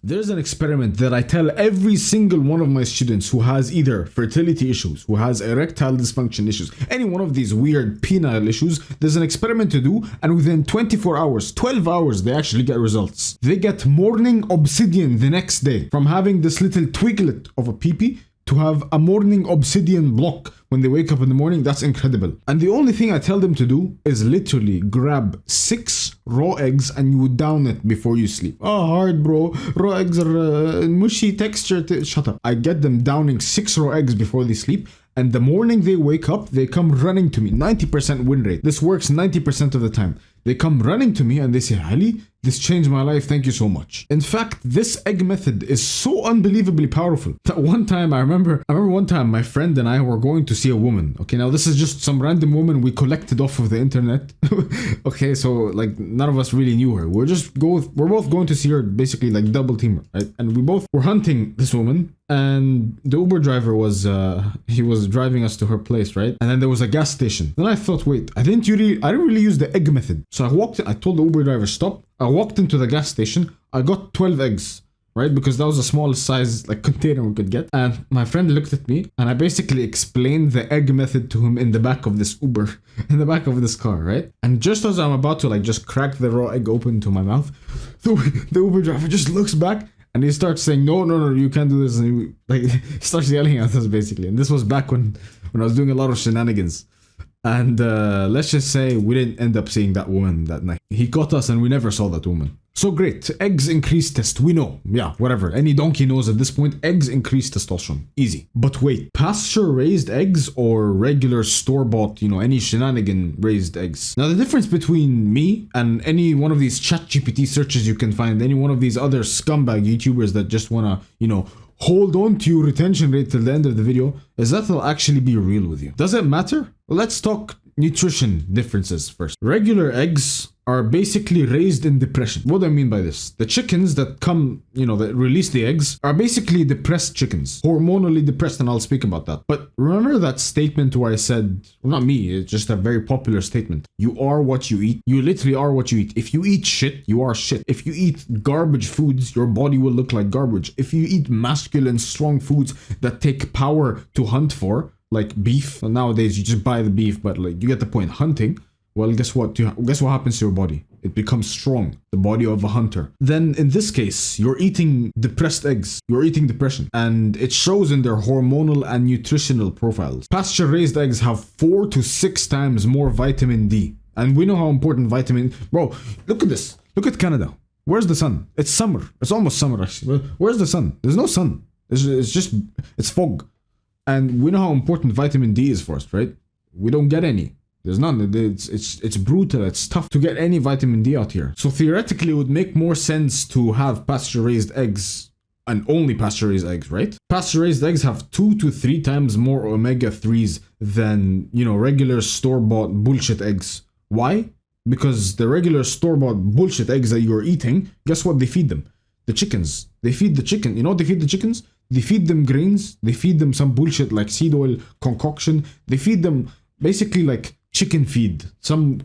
There's an experiment that I tell every single one of my students who has either fertility issues, who has erectile dysfunction issues, any one of these weird penile issues, there's an experiment to do, and within 24 hours, 12 hours, they actually get results. They get morning obsidian the next day from having this little twiglet of a pee-pee to have a morning obsidian block when they wake up in the morning. That's incredible. And the only thing I tell them to do is literally grab 6 raw eggs and you down it before you sleep. Oh, hard, bro. Raw eggs are mushy texture. Shut up. I get them downing 6 raw eggs before they sleep. And the morning they wake up, they come running to me. 90% win rate. This works 90% of the time. They come running to me and they say, Ali, this changed my life. Thank you so much. In fact, this egg method is so unbelievably powerful that one time I remember one time my friend and I were going to see a woman. Okay, now this is just some random woman we collected off of the internet. Okay, so like none of us really knew her. We're both going to see her, basically like double teamer, right? And we both were hunting this woman. And the Uber driver was driving us to her place, right? And then there was a gas station. Then I thought, wait, I didn't really use the egg method. So I told the Uber driver, stop. I walked into the gas station. I got 12 eggs, right? Because that was the smallest size like container we could get. And my friend looked at me and I basically explained the egg method to him in the back of this Uber, in the back of this car, right? And just as I'm about to like just crack the raw egg open into my mouth, the Uber driver just looks back and he starts saying, no, you can't do this. And he starts yelling at us basically. And this was back when I was doing a lot of shenanigans. And let's just say we didn't end up seeing that woman that night. He caught us and we never saw that woman. So great, eggs increase test, we know. Yeah, whatever, any donkey knows at this point, eggs increase testosterone, easy. But wait, pasture raised eggs or regular store-bought, any shenanigan raised eggs? Now the difference between me and any one of these ChatGPT searches you can find, any one of these other scumbag YouTubers that just wanna, hold on to your retention rate till the end of the video, is that they'll actually be real with you. Does it matter? Well, let's talk nutrition differences first. Regular eggs are basically raised in depression. What do I mean by this? The chickens that come, that release the eggs are basically depressed chickens, hormonally depressed, and I'll speak about that. But remember that statement where I said, well, not me, it's just a very popular statement. You are what you eat. You literally are what you eat. If you eat shit, you are shit. If you eat garbage foods, your body will look like garbage. If you eat masculine, strong foods that take power to hunt for, like beef, and nowadays you just buy the beef, but like you get the point, hunting, well, guess what happens to your body? It becomes strong, the body of a hunter. Then in this case, you're eating depressed eggs, you're eating depression, and it shows in their hormonal and nutritional profiles. Pasture raised eggs have 4 to 6 times more vitamin D, and we know how important vitamin, bro, look at this, look at Canada. Where's the sun? It's summer, it's almost summer actually. Where's the sun? There's no sun, it's fog. And we know how important vitamin D is for us, right? We don't get any. There's none. It's brutal. It's tough to get any vitamin D out here. So theoretically, it would make more sense to have pasture-raised eggs and only pasture-raised eggs, right? Pasture-raised eggs have 2 to 3 times more omega-3s than, regular store-bought bullshit eggs. Why? Because the regular store-bought bullshit eggs that you're eating, guess what they feed them? The chickens. They feed the chicken. You know what they feed the chickens? They feed them grains. They feed them some bullshit like seed oil concoction. They feed them basically like chicken feed. You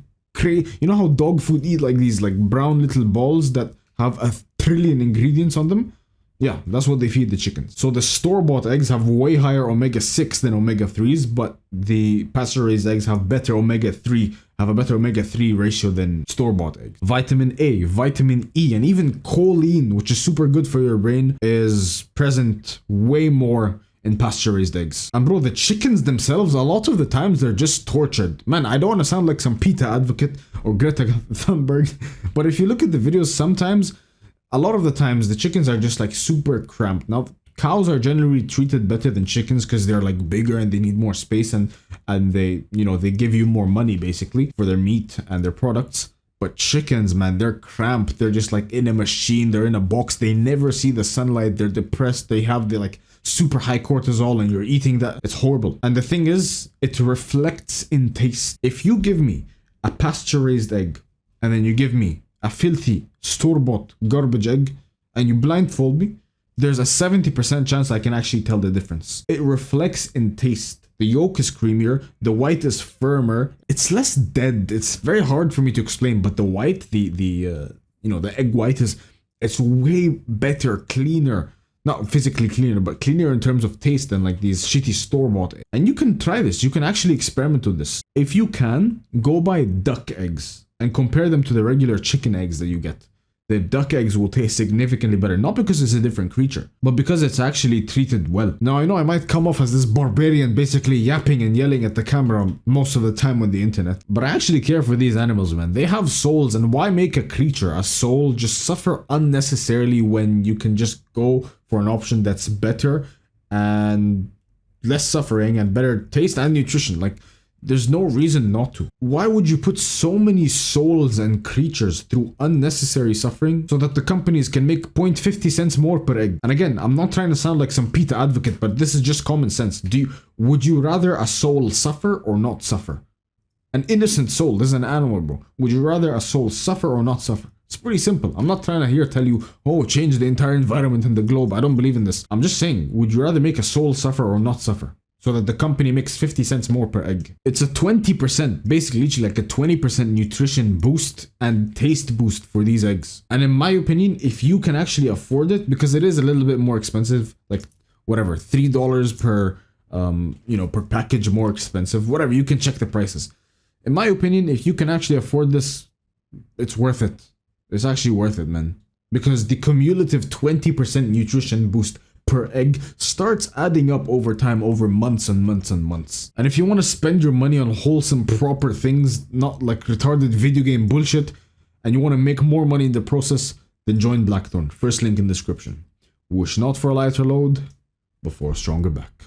know how dog food eat like these like brown little balls that have 1 trillion ingredients on them? Yeah, that's what they feed the chickens. So the store-bought eggs have way higher omega-6 than omega-3s, but the pasture-raised eggs have a better omega-3 ratio than store-bought eggs. Vitamin A, vitamin E, and even choline, which is super good for your brain, is present way more in pasture-raised eggs. And bro, the chickens themselves, a lot of the times they're just tortured. Man, I don't want to sound like some PETA advocate or Greta Thunberg, but if you look at the videos sometimes, a lot of the times the chickens are just like super cramped. Now, cows are generally treated better than chickens because they're like bigger and they need more space and they, they give you more money basically for their meat and their products. But chickens, man, they're cramped. They're just like in a machine. They're in a box. They never see the sunlight. They're depressed. They have the like super high cortisol and you're eating that. It's horrible. And the thing is, it reflects in taste. If you give me a pasture-raised egg and then you give me a filthy store-bought garbage egg and you blindfold me, there's a 70% chance I can actually tell the difference. It reflects in taste. The yolk is creamier, the white is firmer, it's less dead. It's very hard for me to explain, but the white, the egg white is It's way better, cleaner. Not physically cleaner, but cleaner in terms of taste than like these shitty store-bought. And you can try this. You can actually experiment with this. If you can, go buy duck eggs and compare them to the regular chicken eggs that you get. The duck eggs will taste significantly better, not because it's a different creature, but because it's actually treated well. Now, I know I might come off as this barbarian basically yapping and yelling at the camera most of the time on the internet, but I actually care for these animals, man. They have souls, and why make a creature, a soul, just suffer unnecessarily when you can just go for an option that's better and less suffering and better taste and nutrition? Like, there's no reason not to. Why would you put so many souls and creatures through unnecessary suffering so that the companies can make 0.50 cents more per egg? And again, I'm not trying to sound like some PETA advocate, but this is just common sense. Would you rather a soul suffer or not suffer? An innocent soul, this is an animal, bro. Would you rather a soul suffer or not suffer? It's pretty simple. I'm not trying to here tell you, oh, change the entire environment in the globe. I don't believe in this. I'm just saying, would you rather make a soul suffer or not suffer, so that the company makes 50 cents more per egg? It's a 20%, basically literally like a 20% nutrition boost and taste boost for these eggs. And in my opinion, if you can actually afford it, because it is a little bit more expensive, like whatever, $3 per, per package more expensive, whatever, you can check the prices. In my opinion, if you can actually afford this, it's worth it. It's actually worth it, man. Because the cumulative 20% nutrition boost per egg starts adding up over time, over months and months and months. And if you want to spend your money on wholesome, proper things, not like retarded video game bullshit, and you want to make more money in the process, then join Blackthorn. First link in description. Wish not for a lighter load, but for a stronger back.